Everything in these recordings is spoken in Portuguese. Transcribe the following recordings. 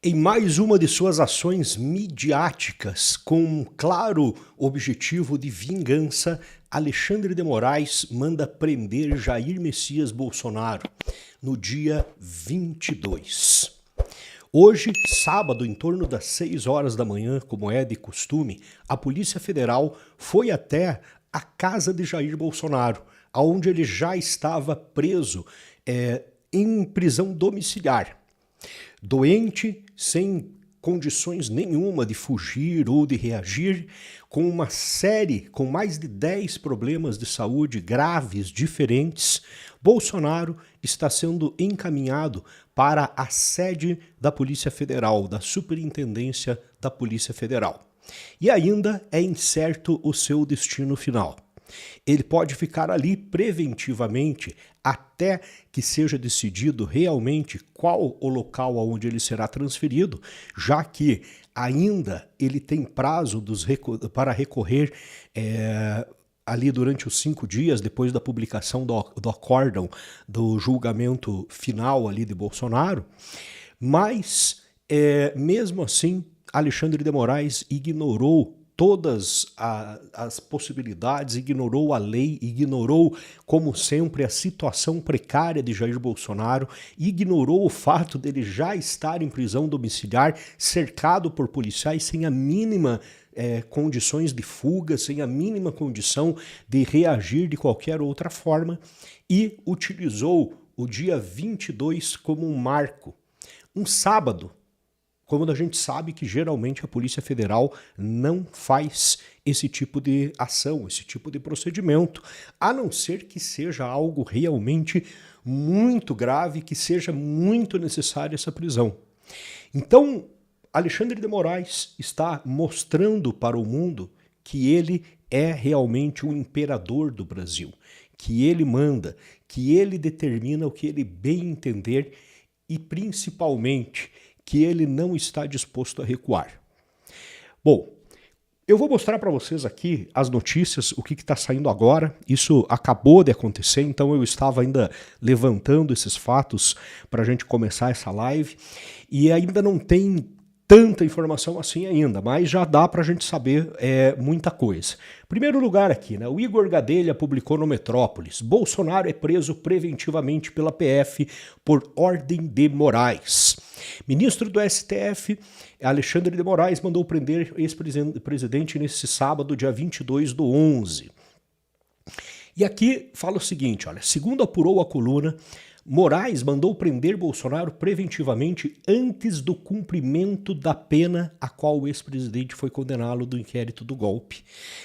Em mais uma de suas ações midiáticas, com um claro objetivo de vingança, Alexandre de Moraes manda prender Jair Messias Bolsonaro no dia 22. Hoje, sábado, em torno das 6 horas da manhã, como é de costume, a Polícia Federal foi até a casa de Jair Bolsonaro, onde ele já estava preso em prisão domiciliar. Doente, sem condições nenhuma de fugir ou de reagir, com uma série, com mais de 10 problemas de saúde graves, diferentes, Bolsonaro está sendo encaminhado para a sede da Polícia Federal, da Superintendência da Polícia Federal. E ainda é incerto o seu destino final. Ele pode ficar ali preventivamente até que seja decidido realmente qual o local aonde ele será transferido, já que ainda ele tem prazo para recorrer ali durante os 5 dias depois da publicação do acórdão do julgamento final ali de Bolsonaro, mas mesmo assim Alexandre de Moraes ignorou todas as possibilidades, ignorou a lei, ignorou, como sempre, a situação precária de Jair Bolsonaro, ignorou o fato dele já estar em prisão domiciliar, cercado por policiais sem a mínima condições de fuga, sem a mínima condição de reagir de qualquer outra forma, e utilizou o dia 22 como um marco, um sábado, quando a gente sabe que geralmente a Polícia Federal não faz esse tipo de ação, esse tipo de procedimento, a não ser que seja algo realmente muito grave, que seja muito necessária essa prisão. Então, Alexandre de Moraes está mostrando para o mundo que ele é realmente o imperador do Brasil, que ele manda, que ele determina o que ele bem entender e, principalmente, que ele não está disposto a recuar. Bom, eu vou mostrar para vocês aqui as notícias, o que está saindo agora. Isso acabou de acontecer, então eu estava ainda levantando esses fatos para a gente começar essa live e ainda não tem tanta informação assim ainda, mas já dá para a gente saber muita coisa. Primeiro lugar aqui, né? O Igor Gadelha publicou no Metrópolis: Bolsonaro é preso preventivamente pela PF por ordem de Moraes. Ministro do STF, Alexandre de Moraes, mandou prender ex-presidente nesse sábado, dia 22/11. E aqui fala o seguinte, olha, segundo apurou a coluna, Moraes mandou prender Bolsonaro preventivamente antes do cumprimento da pena a qual o ex-presidente foi condenado do inquérito do golpe.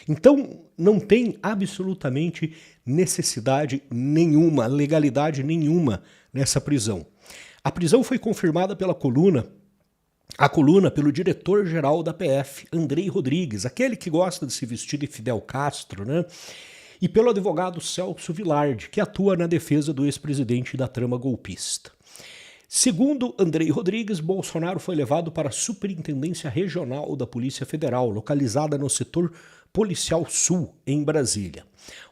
Então, não tem absolutamente necessidade nenhuma, legalidade nenhuma nessa prisão. A prisão foi confirmada pela coluna pelo diretor-geral da PF, Andrei Rodrigues, aquele que gosta de se vestir de Fidel Castro, né? E pelo advogado Celso Vilardi, que atua na defesa do ex-presidente da trama golpista. Segundo Andrei Rodrigues, Bolsonaro foi levado para a Superintendência Regional da Polícia Federal, localizada no setor Policial Sul, em Brasília.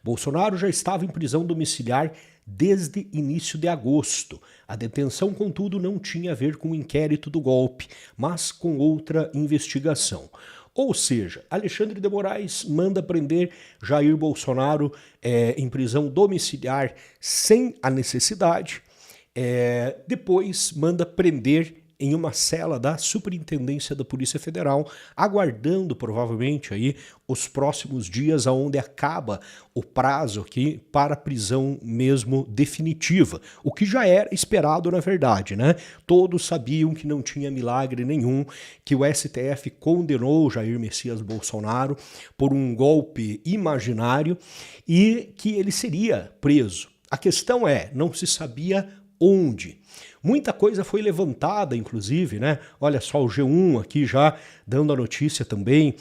Bolsonaro já estava em prisão domiciliar desde início de agosto. A detenção, contudo, não tinha a ver com o inquérito do golpe, mas com outra investigação. Ou seja, Alexandre de Moraes manda prender Jair Bolsonaro em prisão domiciliar sem a necessidade, depois manda prender em uma cela da Superintendência da Polícia Federal, aguardando provavelmente aí os próximos dias aonde acaba o prazo aqui para prisão mesmo definitiva, o que já era esperado na verdade, né? Todos sabiam que não tinha milagre nenhum, que o STF condenou Jair Messias Bolsonaro por um golpe imaginário e que ele seria preso. A questão não se sabia onde. Muita coisa foi levantada, inclusive, né? Olha só o G1 aqui já dando a notícia também,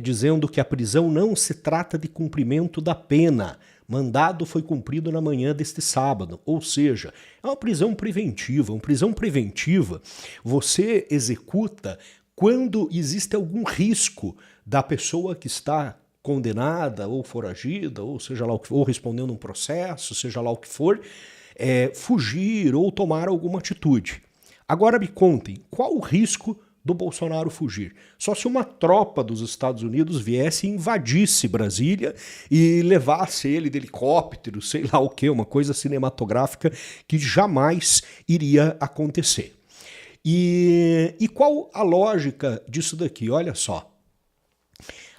dizendo que a prisão não se trata de cumprimento da pena. Mandado foi cumprido na manhã deste sábado, ou seja, é uma prisão preventiva. Uma prisão preventiva você executa quando existe algum risco da pessoa que está condenada ou foragida, ou seja lá o que for, ou respondendo um processo, seja lá o que for, fugir ou tomar alguma atitude. Agora me contem, qual o risco do Bolsonaro fugir? Só se uma tropa dos Estados Unidos viesse e invadisse Brasília e levasse ele de helicóptero, sei lá o que, uma coisa cinematográfica que jamais iria acontecer. E qual a lógica disso daqui? Olha só.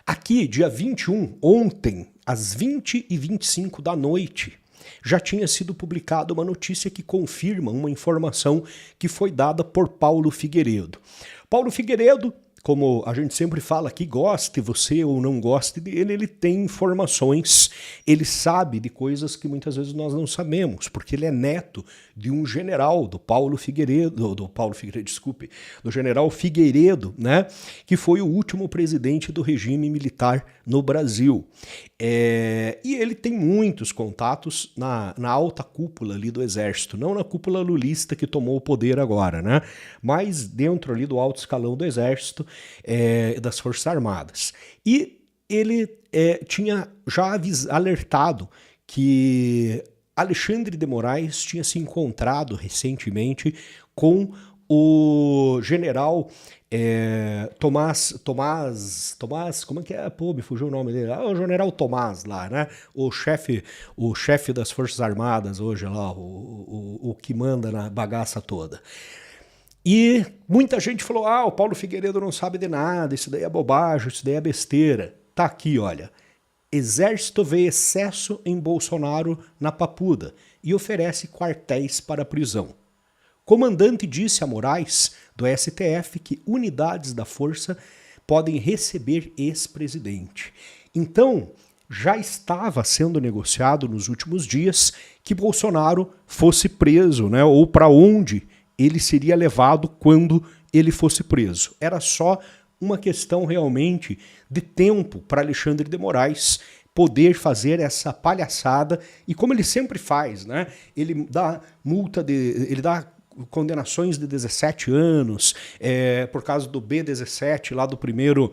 Aqui, dia 21, ontem, às 20h25 da noite, já tinha sido publicada uma notícia que confirma uma informação que foi dada por Paulo Figueiredo. Paulo Figueiredo, como a gente sempre fala aqui, goste você ou não goste dele, ele tem informações, ele sabe de coisas que muitas vezes nós não sabemos, porque ele é neto de um general, do general Figueiredo, né, que foi o último presidente do regime militar no Brasil. E ele tem muitos contatos na alta cúpula ali do Exército, não na cúpula lulista que tomou o poder agora, né, mas dentro ali do alto escalão do Exército, das Forças Armadas. E ele tinha já alertado que Alexandre de Moraes tinha se encontrado recentemente com o general Tomás, como é que é? Pô, me fugiu o nome dele. O general Tomás lá, né? O chefe das Forças Armadas hoje lá, o que manda na bagaça toda. E muita gente falou, o Paulo Figueiredo não sabe de nada, isso daí é bobagem, isso daí é besteira. Tá aqui, olha. Exército vê excesso em Bolsonaro na Papuda e oferece quartéis para prisão. Comandante disse a Moraes, do STF, que unidades da força podem receber ex-presidente. Então, já estava sendo negociado nos últimos dias que Bolsonaro fosse preso, né, ou para onde ele seria levado quando ele fosse preso. Era só uma questão realmente de tempo para Alexandre de Moraes poder fazer essa palhaçada, e como ele sempre faz, né? Ele dá ele dá condenações de 17 anos, por causa do B17, lá do primeiro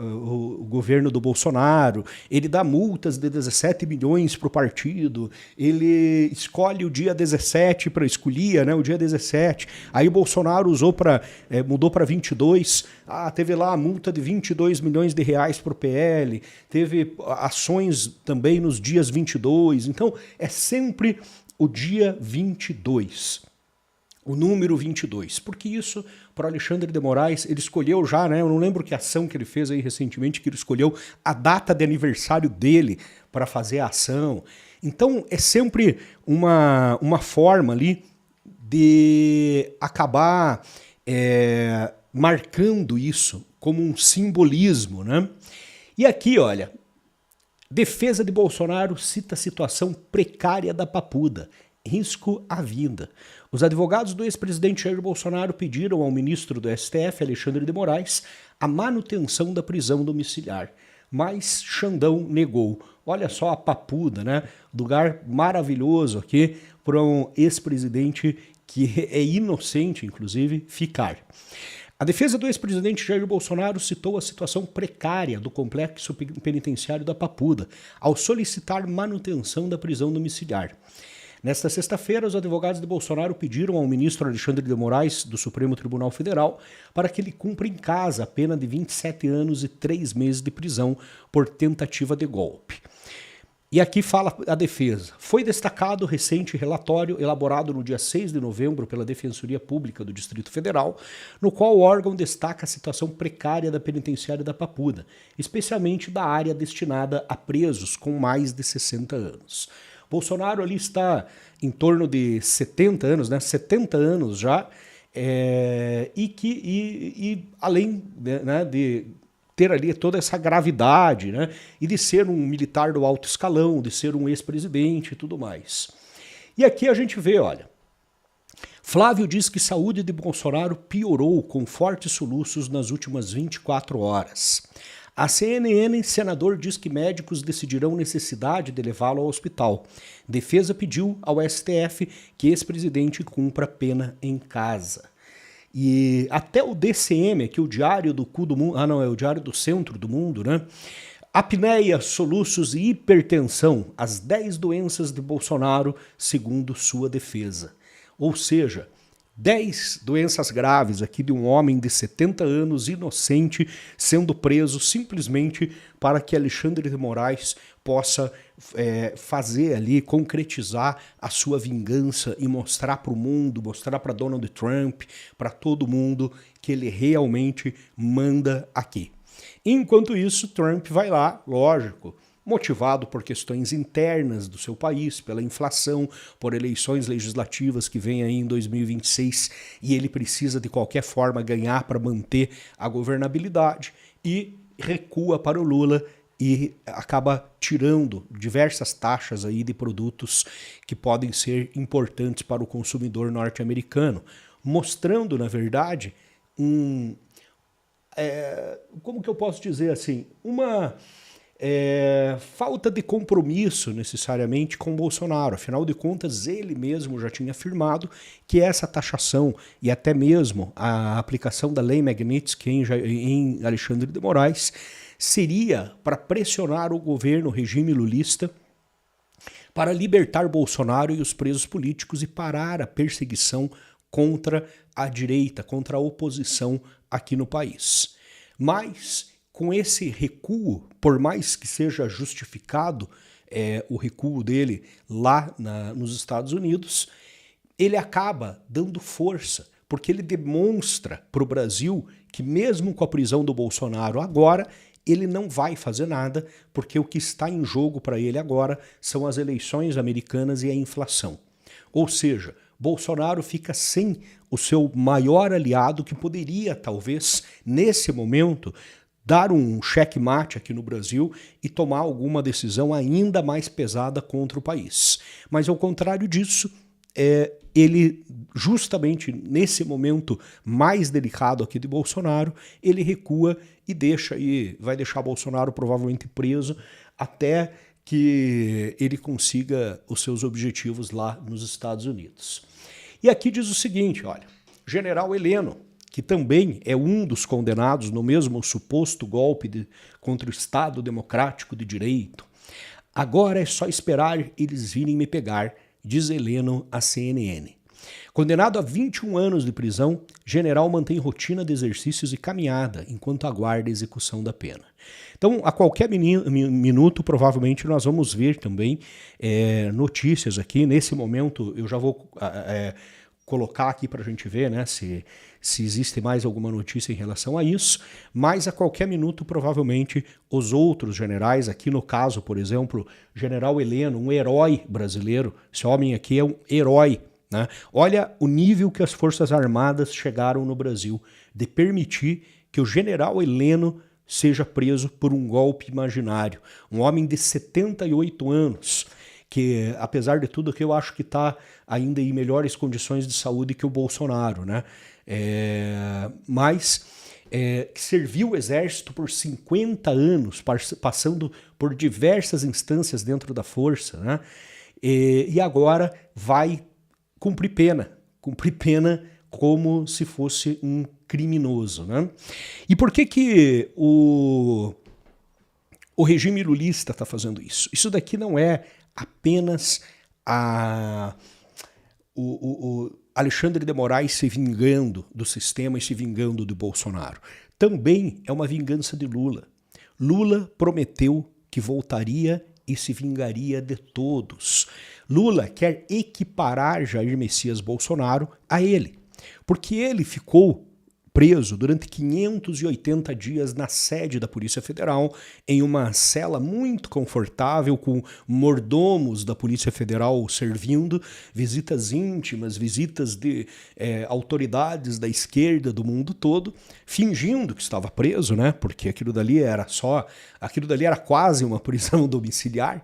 o governo do Bolsonaro, ele dá multas de 17 milhões para o partido, ele escolhe o dia 17 para escolher, né, o dia 17, aí o Bolsonaro mudou para 22, teve lá a multa de 22 milhões de reais para o PL, teve ações também nos dias 22, então é sempre o dia 22. O número 22, porque isso, para Alexandre de Moraes, ele escolheu já, né? Eu não lembro que ação que ele fez aí recentemente, que ele escolheu a data de aniversário dele para fazer a ação. Então, é sempre uma forma ali de acabar marcando isso como um simbolismo, né? E aqui, olha, defesa de Bolsonaro cita a situação precária da Papuda. Risco à vida. Os advogados do ex-presidente Jair Bolsonaro pediram ao ministro do STF, Alexandre de Moraes, a manutenção da prisão domiciliar, mas Xandão negou. Olha só a Papuda, né? Lugar maravilhoso aqui para um ex-presidente que é inocente, inclusive, ficar. A defesa do ex-presidente Jair Bolsonaro citou a situação precária do complexo penitenciário da Papuda, ao solicitar manutenção da prisão domiciliar. Nesta sexta-feira, os advogados de Bolsonaro pediram ao ministro Alexandre de Moraes, do Supremo Tribunal Federal, para que ele cumpra em casa a pena de 27 anos e 3 meses de prisão por tentativa de golpe. E aqui fala a defesa. Foi destacado o recente relatório elaborado no dia 6 de novembro pela Defensoria Pública do Distrito Federal, no qual o órgão destaca a situação precária da penitenciária da Papuda, especialmente da área destinada a presos com mais de 60 anos. Bolsonaro ali está em torno de 70 anos, né? 70 anos já, e além, né, de ter ali toda essa gravidade, né, e de ser um militar do alto escalão, de ser um ex-presidente e tudo mais. E aqui a gente vê, olha, Flávio diz que saúde de Bolsonaro piorou com fortes soluços nas últimas 24 horas. A CNN, senador diz que médicos decidirão necessidade de levá-lo ao hospital. Defesa pediu ao STF que ex-presidente cumpra pena em casa. E até o DCM, que é o Diário do Cu do Mundo, é o Diário do Centro do Mundo, né? Apneia, soluços e hipertensão, as 10 doenças de Bolsonaro, segundo sua defesa. Ou seja, 10 doenças graves aqui de um homem de 70 anos, inocente, sendo preso simplesmente para que Alexandre de Moraes possa fazer ali, concretizar a sua vingança e mostrar para o mundo, mostrar para Donald Trump, para todo mundo, que ele realmente manda aqui. Enquanto isso, Trump vai lá, lógico, motivado por questões internas do seu país, pela inflação, por eleições legislativas que vem aí em 2026 e ele precisa de qualquer forma ganhar para manter a governabilidade, e recua para o Lula e acaba tirando diversas taxas aí de produtos que podem ser importantes para o consumidor norte-americano, mostrando, na verdade, como que eu posso dizer assim, uma falta de compromisso necessariamente com Bolsonaro. Afinal de contas, ele mesmo já tinha afirmado que essa taxação e até mesmo a aplicação da Lei Magnitsky em Alexandre de Moraes seria para pressionar o governo, o regime lulista, para libertar Bolsonaro e os presos políticos e parar a perseguição contra a direita, contra a oposição aqui no país. Mas com esse recuo, por mais que seja justificado o recuo dele lá nos Estados Unidos, ele acaba dando força, porque ele demonstra para o Brasil que mesmo com a prisão do Bolsonaro agora, ele não vai fazer nada, porque o que está em jogo para ele agora são as eleições americanas e a inflação. Ou seja, Bolsonaro fica sem o seu maior aliado que poderia, talvez, nesse momento, dar um checkmate aqui no Brasil e tomar alguma decisão ainda mais pesada contra o país. Mas, ao contrário disso, ele, justamente nesse momento mais delicado aqui de Bolsonaro, ele recua e vai deixar Bolsonaro provavelmente preso até que ele consiga os seus objetivos lá nos Estados Unidos. E aqui diz o seguinte, olha, General Heleno, que também é um dos condenados no mesmo suposto golpe contra o Estado Democrático de Direito. Agora é só esperar eles virem me pegar, diz Heleno à CNN. Condenado a 21 anos de prisão, general mantém rotina de exercícios e caminhada enquanto aguarda a execução da pena. Então, a qualquer minuto, provavelmente, nós vamos ver também notícias aqui. Nesse momento, eu já vou colocar aqui para a gente ver, né, se existe mais alguma notícia em relação a isso, mas a qualquer minuto, provavelmente, os outros generais, aqui no caso, por exemplo, General Heleno, um herói brasileiro, esse homem aqui é um herói, né? Olha o nível que as Forças Armadas chegaram no Brasil, de permitir que o General Heleno seja preso por um golpe imaginário, um homem de 78 anos, que, apesar de tudo, que eu acho que está ainda em melhores condições de saúde que o Bolsonaro, né? Mas que serviu o exército por 50 anos, passando por diversas instâncias dentro da força, né? E agora vai cumprir pena como se fosse um criminoso, né? E por que o regime lulista está fazendo isso? Isso daqui não é apenas o Alexandre de Moraes se vingando do sistema e se vingando de Bolsonaro. Também é uma vingança de Lula. Lula prometeu que voltaria e se vingaria de todos. Lula quer equiparar Jair Messias Bolsonaro a ele, porque ele ficou preso durante 580 dias na sede da Polícia Federal, em uma cela muito confortável, com mordomos da Polícia Federal servindo, visitas íntimas, visitas de autoridades da esquerda do mundo todo, fingindo que estava preso, né? Porque aquilo dali era quase uma prisão domiciliar,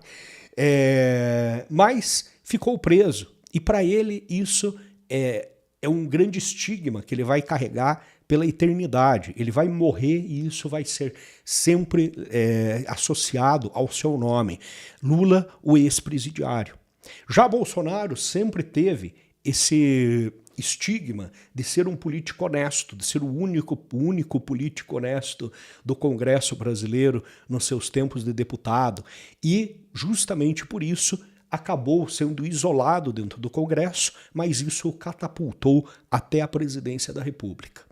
mas ficou preso. E para ele isso é um grande estigma que ele vai carregar pela eternidade. Ele vai morrer e isso vai ser sempre associado ao seu nome. Lula, o ex-presidiário. Já Bolsonaro sempre teve esse estigma de ser um político honesto, de ser o único político honesto do Congresso brasileiro nos seus tempos de deputado. E, justamente por isso, acabou sendo isolado dentro do Congresso, mas isso o catapultou até a presidência da República.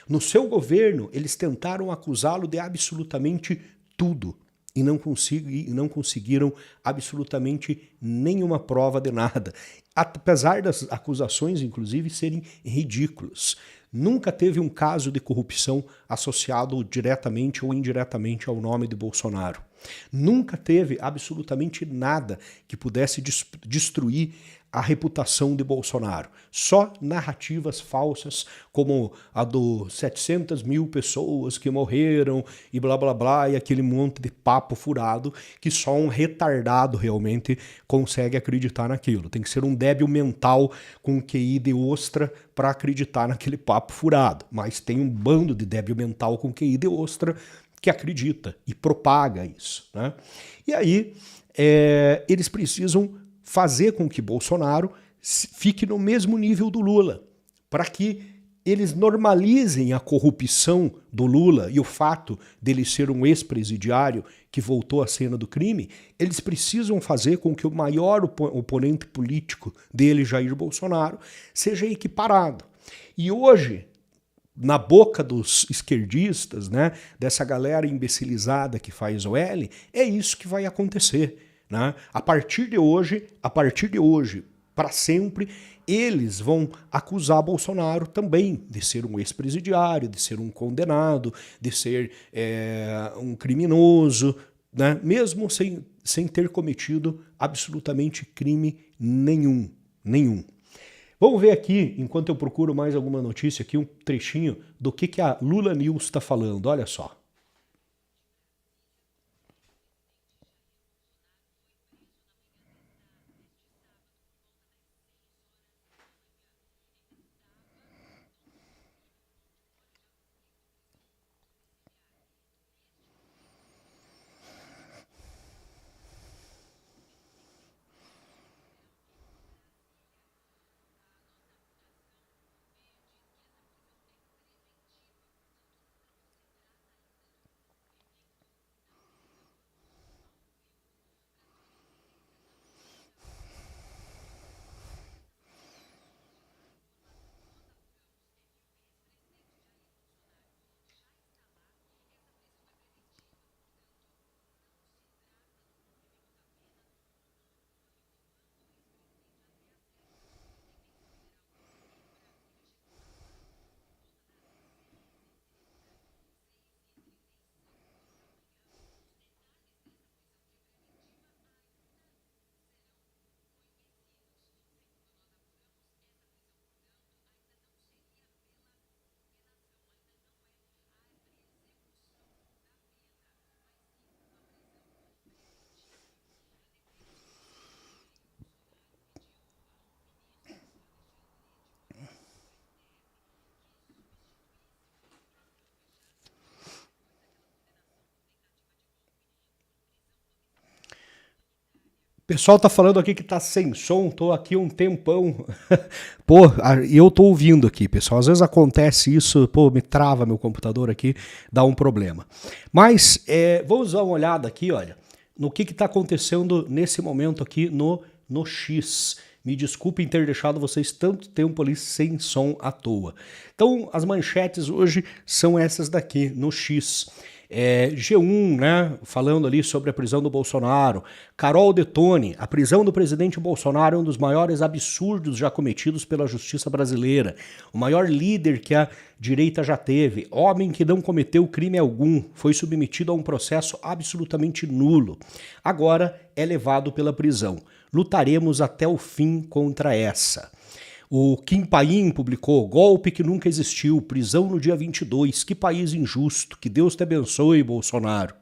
No seu governo, eles tentaram acusá-lo de absolutamente tudo e não conseguiram absolutamente nenhuma prova de nada, apesar das acusações, inclusive, serem ridículas. Nunca teve um caso de corrupção associado diretamente ou indiretamente ao nome de Bolsonaro. Nunca teve absolutamente nada que pudesse destruir a reputação de Bolsonaro. Só narrativas falsas, como a do 700 mil pessoas que morreram e blá blá blá, e aquele monte de papo furado que só um retardado realmente consegue acreditar naquilo. Tem que ser um débil mental com QI de ostra para acreditar naquele papo furado. Mas tem um bando de débil mental com QI de ostra que acredita e propaga isso, né? E aí eles precisam fazer com que Bolsonaro fique no mesmo nível do Lula, para que eles normalizem a corrupção do Lula e o fato dele ser um ex-presidiário que voltou à cena do crime. Eles precisam fazer com que o maior oponente político dele, Jair Bolsonaro, seja equiparado. E hoje, na boca dos esquerdistas, né, dessa galera imbecilizada que faz o L, é isso que vai acontecer, né? A partir de hoje, para sempre, eles vão acusar Bolsonaro também de ser um ex-presidiário, de ser um condenado, de ser um criminoso, né? Mesmo sem ter cometido absolutamente crime nenhum. Vamos ver aqui, enquanto eu procuro mais alguma notícia aqui, um trechinho do que a Lula News está falando. Olha só. O pessoal tá falando aqui que tá sem som, tô aqui um tempão. Pô, e eu tô ouvindo aqui, pessoal. Às vezes acontece isso, pô, me trava meu computador aqui, dá um problema. Mas vamos dar uma olhada aqui, olha, no que tá acontecendo nesse momento aqui no X. Me desculpem ter deixado vocês tanto tempo ali sem som à toa. Então, as manchetes hoje são essas daqui, no X. G1, né, falando ali sobre a prisão do Bolsonaro. Carol Detone, a prisão do presidente Bolsonaro é um dos maiores absurdos já cometidos pela justiça brasileira. O maior líder que a direita já teve. Homem que não cometeu crime algum, foi submetido a um processo absolutamente nulo. Agora é levado pela prisão. Lutaremos até o fim contra essa. O Kim Paim publicou: golpe que nunca existiu, prisão no dia 22, que país injusto, que Deus te abençoe, Bolsonaro.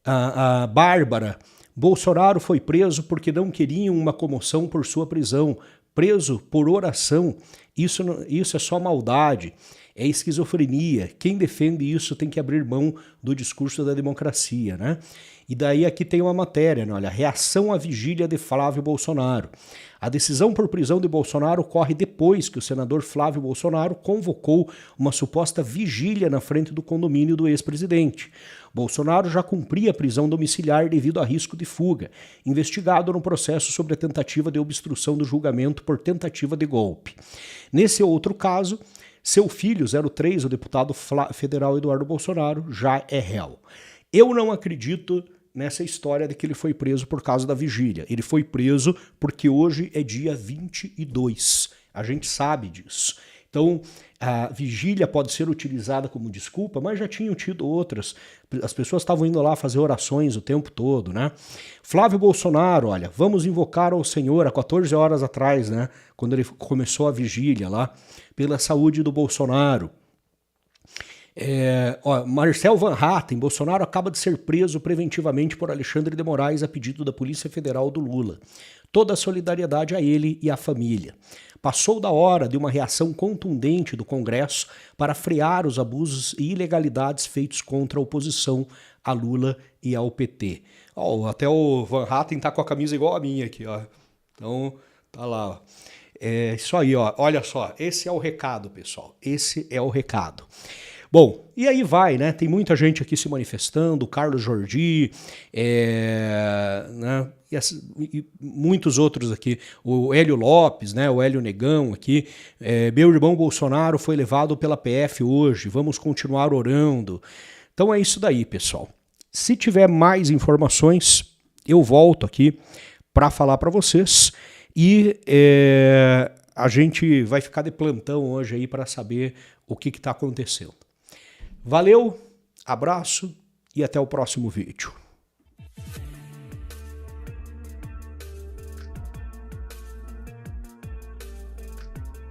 A Bárbara: Bolsonaro foi preso porque não queriam uma comoção por sua prisão, preso por oração, isso é só maldade. é esquizofrenia. Quem defende isso tem que abrir mão do discurso da democracia, né? E daí aqui tem uma matéria, né? Olha, reação à vigília de Flávio Bolsonaro. A decisão por prisão de Bolsonaro ocorre depois que o senador Flávio Bolsonaro convocou uma suposta vigília na frente do condomínio do ex-presidente. Bolsonaro já cumpria prisão domiciliar devido a risco de fuga, investigado no processo sobre a tentativa de obstrução do julgamento por tentativa de golpe. Nesse outro caso, seu filho, 03, o deputado federal Eduardo Bolsonaro, já é réu. Eu não acredito nessa história de que ele foi preso por causa da vigília. Ele foi preso porque hoje é dia 22. A gente sabe disso. Então, a vigília pode ser utilizada como desculpa, mas já tinham tido outras. As pessoas estavam indo lá fazer orações o tempo todo, né? Flávio Bolsonaro, olha, vamos invocar ao Senhor há 14 horas atrás, né? Quando ele começou a vigília lá, pela saúde do Bolsonaro. Marcel Van Hatten, Bolsonaro acaba de ser preso preventivamente por Alexandre de Moraes a pedido da Polícia Federal do Lula. Toda a solidariedade a ele e à família. Passou da hora de uma reação contundente do Congresso para frear os abusos e ilegalidades feitos contra a oposição a Lula e ao PT. Até o Van Hatten tá com a camisa igual a minha aqui, ó. Então, tá lá, ó. É isso aí, ó. Olha só, esse é o recado, pessoal. Esse é o recado. Bom, e aí vai, né? Tem muita gente aqui se manifestando, o Carlos Jordi, né? E muitos outros aqui, o Hélio Lopes, né? O Hélio Negão aqui. Meu irmão Bolsonaro foi levado pela PF hoje, vamos continuar orando. Então é isso daí, pessoal. Se tiver mais informações, eu volto aqui para falar para vocês e a gente vai ficar de plantão hoje aí para saber o que está acontecendo. Valeu, abraço e até o próximo vídeo.